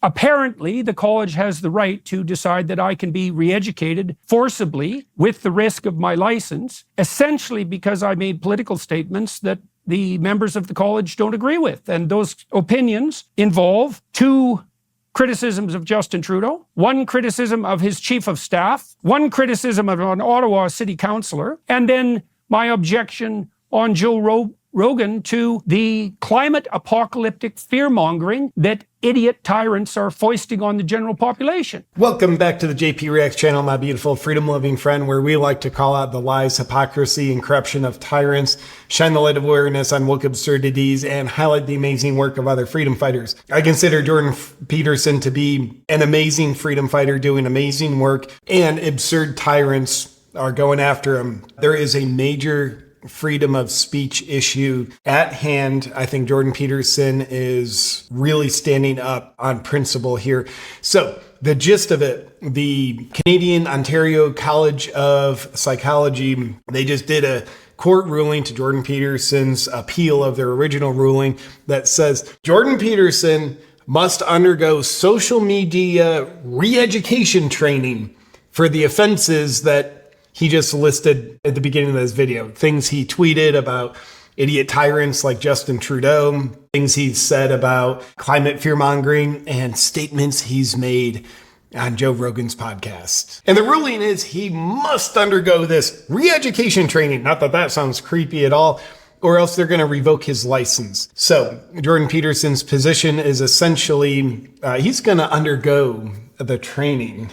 Apparently, the college has the right to decide that I can be re-educated forcibly with the risk of my license, essentially because I made political statements that the members of the college don't agree with. And those opinions involve two criticisms of Justin Trudeau, one criticism of his chief of staff, one criticism of an Ottawa city councillor, and then my objection on Joe Rogan to the climate apocalyptic fear-mongering that idiot tyrants are foisting on the general population. Welcome back to the JP Reacts channel, my beautiful freedom-loving friend, where we like to call out the lies, hypocrisy, and corruption of tyrants, shine the light of awareness on woke absurdities, and highlight the amazing work of other freedom fighters. I consider Jordan Peterson to be an amazing freedom fighter doing amazing work, and absurd tyrants are going after him. There is a major freedom of speech issue at hand. I think Jordan Peterson is really standing up on principle here. So the gist of it, the Canadian Ontario College of Psychology, they just did a court ruling to Jordan Peterson's appeal of their original ruling that says Jordan Peterson must undergo social media re-education training for the offenses that he just listed at the beginning of this video. Things he tweeted about idiot tyrants like Justin Trudeau, things he's said about climate fear-mongering, and statements he's made on Joe Rogan's podcast. And the ruling is he must undergo this re-education training. Not that that sounds creepy at all, or else they're going to revoke his license. So Jordan Peterson's position is essentially he's going to undergo the training.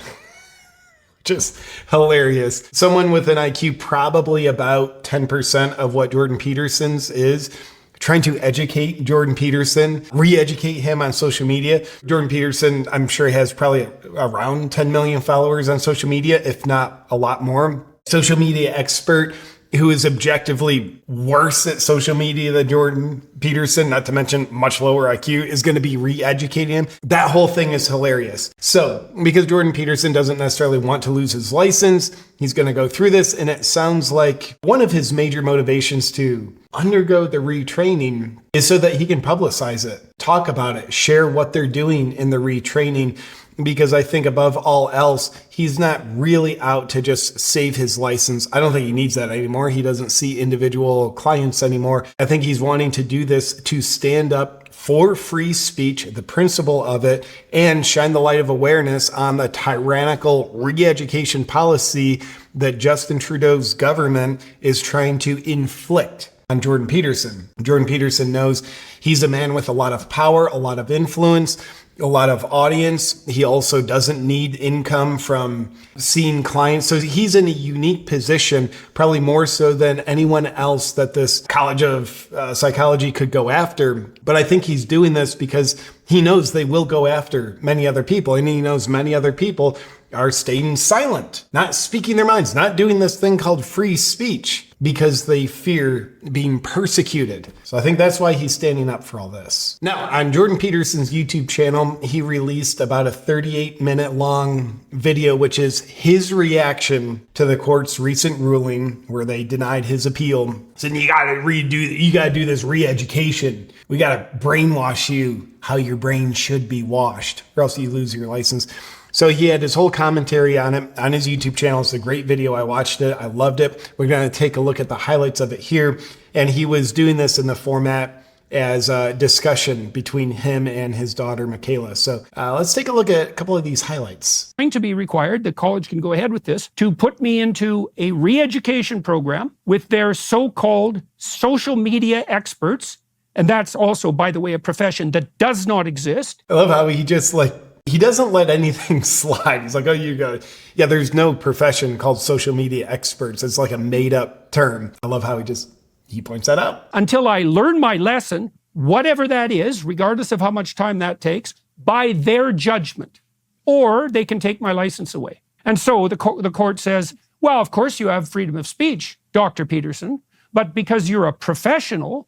Just hilarious. Someone with an IQ probably about 10% of what Jordan Peterson's is, trying to educate Jordan Peterson, re-educate him on social media. Jordan Peterson, I'm sure, has probably around 10 million followers on social media, if not a lot more. Social media expert who is objectively worse at social media than Jordan Peterson, not to mention much lower IQ, is going to be re-educating him. That whole thing is hilarious. So, because Jordan Peterson doesn't necessarily want to lose his license, he's going to go through this, and it sounds like one of his major motivations to undergo the retraining is so that he can publicize it, talk about it, share what they're doing in the retraining. Because I think above all else, he's not really out to just save his license. I don't think he needs that anymore. He doesn't see individual clients anymore. I think he's wanting to do this to stand up for free speech, the principle of it, and shine the light of awareness on the tyrannical re-education policy that Justin Trudeau's government is trying to inflict on Jordan Peterson. Jordan Peterson knows he's a man with a lot of power, a lot of influence, a lot of audience. He also doesn't need income from seeing clients. So he's in a unique position, probably more so than anyone else that this College of Psychology could go after. But I think he's doing this because he knows they will go after many other people. And he knows many other people are staying silent, not speaking their minds, not doing this thing called free speech because they fear being persecuted. So I think that's why he's standing up for all this. Now, on Jordan Peterson's YouTube channel, he released about a 38-minute long video, which is his reaction to the court's recent ruling where they denied his appeal. Saying you gotta do this re-education. We gotta brainwash you how your brain should be washed, or else you lose your license. So he had his whole commentary on it on his YouTube channel. It's a great video. I watched it. I loved it. We're going to take a look at the highlights of it here. And he was doing this in the format as a discussion between him and his daughter, Michaela. So let's take a look at a couple of these highlights. Going to be required, the college can go ahead with this, to put me into a re-education program with their so-called social media experts. And that's also, by the way, a profession that does not exist. I love how he just he doesn't let anything slide. He's like, oh, you go. Yeah, there's no profession called social media experts. It's like a made up term. I love how he points that out. Until I learn my lesson, whatever that is, regardless of how much time that takes, by their judgment, or they can take my license away. And so the court says, well, of course you have freedom of speech, Dr. Peterson, but because you're a professional,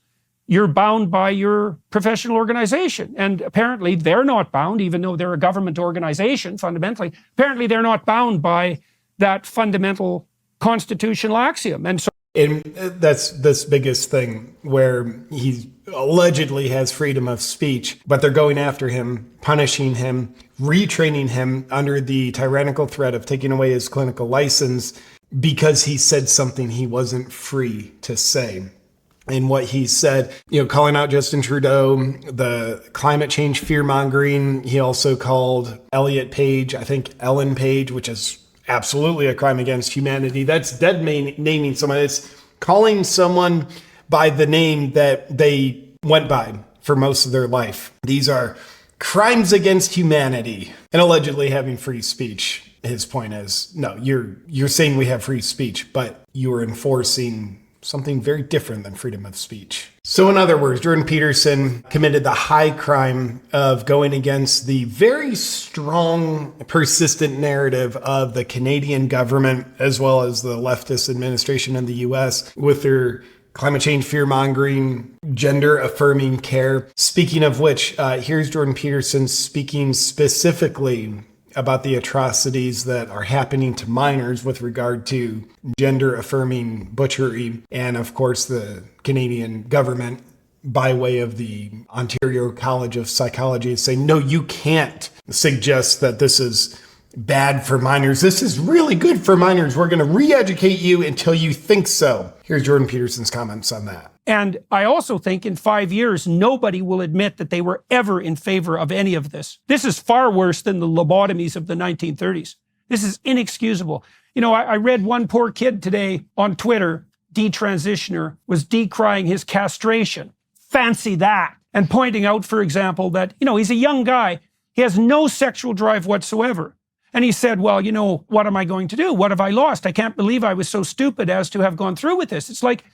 you're bound by your professional organization. And apparently they're not bound, even though they're a government organization, fundamentally. Apparently they're not bound by that fundamental constitutional axiom. And so And that's this biggest thing where he's allegedly has freedom of speech, but they're going after him, punishing him, retraining him under the tyrannical threat of taking away his clinical license because he said something he wasn't free to say. And what he said, calling out Justin Trudeau, the climate change fear-mongering. He also called Elliot Page, I think Ellen Page, which is absolutely a crime against humanity. That's dead naming someone. It's calling someone by the name that they went by for most of their life. These are crimes against humanity and allegedly having free speech. His point is, no, you're saying we have free speech, but you are enforcing something very different than freedom of speech. So in other words, Jordan Peterson committed the high crime of going against the very strong, persistent narrative of the Canadian government, as well as the leftist administration in the US with their climate change fear-mongering, gender-affirming care. Speaking of which, here's Jordan Peterson speaking specifically about the atrocities that are happening to minors with regard to gender-affirming butchery, and of course the Canadian government, by way of the Ontario College of Psychology, is saying, no, you can't suggest that this is bad for minors. This is really good for minors. We're going to re-educate you until you think so. Here's Jordan Peterson's comments on that. And I also think in 5 years, nobody will admit that they were ever in favor of any of this. This is far worse than the lobotomies of the 1930s. This is inexcusable. I read one poor kid today on Twitter, detransitioner, was decrying his castration. Fancy that. And pointing out, for example, that, he's a young guy. He has no sexual drive whatsoever. And he said, well, what am I going to do? What have I lost? I can't believe I was so stupid as to have gone through with this. It's like,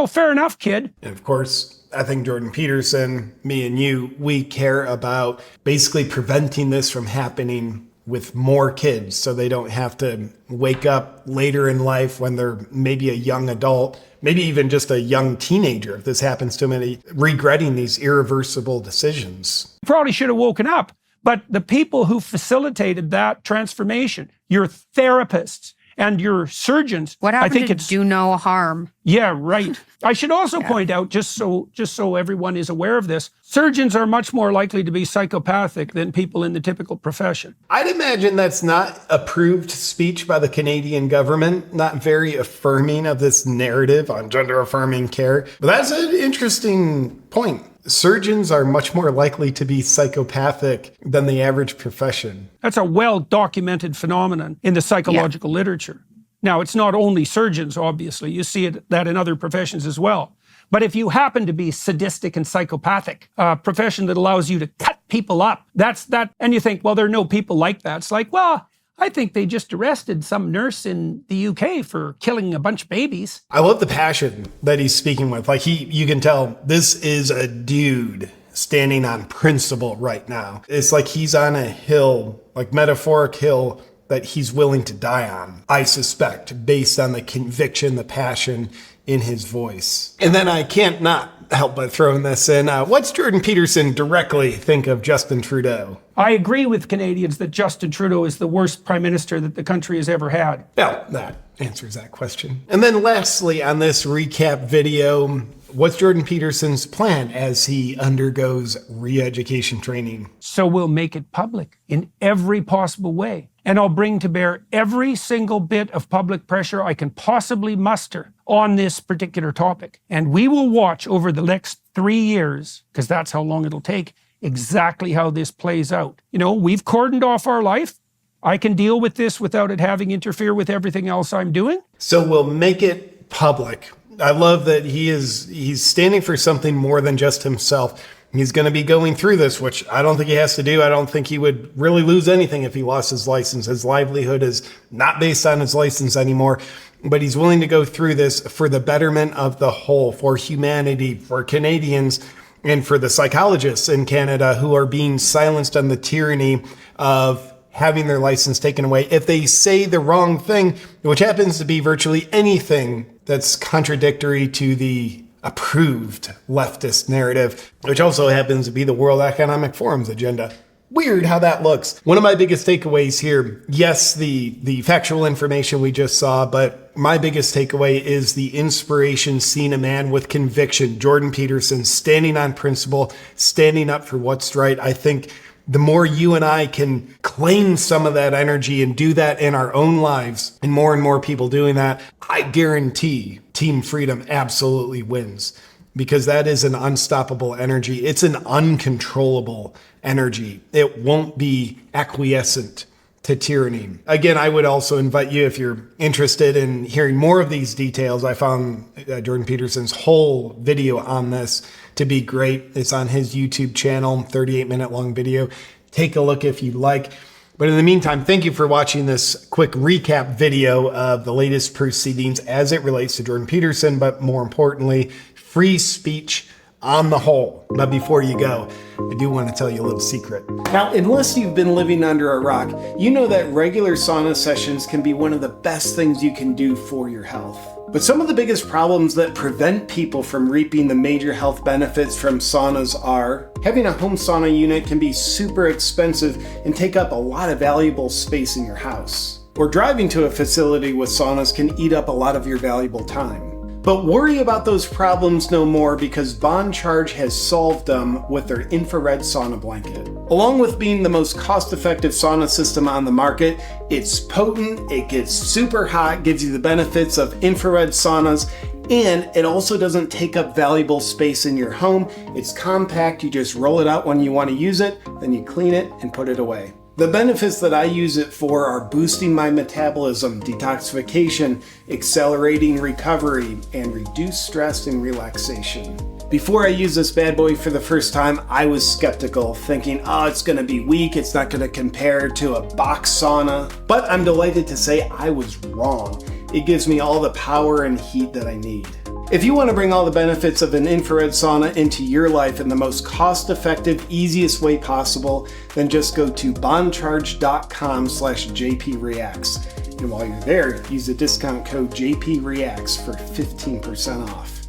fair enough, kid. And of course, I think Jordan Peterson, me and you, we care about basically preventing this from happening with more kids so they don't have to wake up later in life when they're maybe a young adult, maybe even just a young teenager, if this happens to them, regretting these irreversible decisions. Probably should have woken up. But the people who facilitated that transformation, your therapists and your surgeons, what happened I think to it's do no harm. Yeah, right. I should also point out, just so everyone is aware of this, surgeons are much more likely to be psychopathic than people in the typical profession. I'd imagine that's not approved speech by the Canadian government, not very affirming of this narrative on gender-affirming care. But that's an interesting point. Surgeons are much more likely to be psychopathic than the average profession. That's a well-documented phenomenon in the psychological literature. Now, it's not only surgeons, obviously. You see that in other professions as well. But if you happen to be sadistic and psychopathic, a profession that allows you to cut people up, that's that. And you think, well, there are no people like that. It's like, well, I think they just arrested some nurse in the UK for killing a bunch of babies. I love the passion that he's speaking with. Like you can tell this is a dude standing on principle right now. It's like he's on a hill, like metaphoric hill that he's willing to die on, I suspect, based on the conviction, the passion in his voice. And then I can't not help but throwing this in. What's Jordan Peterson directly think of Justin Trudeau? I agree with Canadians that Justin Trudeau is the worst prime minister that the country has ever had. Well, that answers that question. And then lastly, on this recap video, what's Jordan Peterson's plan as he undergoes re-education training? So we'll make it public in every possible way. And I'll bring to bear every single bit of public pressure I can possibly muster on this particular topic. And we will watch over the next 3 years, because that's how long it'll take, exactly how this plays out. We've cordoned off our life. I can deal with this without it having interfere with everything else I'm doing. So we'll make it public. I love that he's standing for something more than just himself. He's going to be going through this, which I don't think he has to do. I don't think he would really lose anything if he lost his license. His livelihood is not based on his license anymore. But he's willing to go through this for the betterment of the whole, for humanity, for Canadians, and for the psychologists in Canada who are being silenced on the tyranny of having their license taken away if they say the wrong thing, which happens to be virtually anything that's contradictory to the approved leftist narrative, which also happens to be the World Economic Forum's agenda. Weird how that looks. One of my biggest takeaways here, yes, the factual information we just saw, but my biggest takeaway is the inspiration seen a man with conviction, Jordan Peterson, standing on principle, standing up for what's right. I think the more you and I can claim some of that energy and do that in our own lives, and more people doing that, I guarantee Team Freedom absolutely wins, because that is an unstoppable energy. It's an uncontrollable energy. It won't be acquiescent to tyranny. Again, I would also invite you, if you're interested in hearing more of these details, I found Jordan Peterson's whole video on this to be great. It's on his YouTube channel, 38-minute long video. Take a look if you like. But in the meantime, thank you for watching this quick recap video of the latest proceedings as it relates to Jordan Peterson, but more importantly, free speech on the whole. But before you go, I do want to tell you a little secret. Now, unless you've been living under a rock, you know that regular sauna sessions can be one of the best things you can do for your health. But some of the biggest problems that prevent people from reaping the major health benefits from saunas are having a home sauna unit can be super expensive and take up a lot of valuable space in your house. Or driving to a facility with saunas can eat up a lot of your valuable time. But worry about those problems no more, because Bond Charge has solved them with their infrared sauna blanket. Along with being the most cost-effective sauna system on the market, it's potent, it gets super hot, gives you the benefits of infrared saunas, and it also doesn't take up valuable space in your home. It's compact, you just roll it out when you want to use it, then you clean it and put it away. The benefits that I use it for are boosting my metabolism, detoxification, accelerating recovery, and reduced stress and relaxation. Before I used this bad boy for the first time, I was skeptical, thinking, oh, it's gonna be weak, it's not gonna compare to a box sauna. But I'm delighted to say I was wrong. It gives me all the power and heat that I need. If you want to bring all the benefits of an infrared sauna into your life in the most cost-effective, easiest way possible, then just go to bondcharge.com/JPReacts. And while you're there, use the discount code JPReacts for 15% off.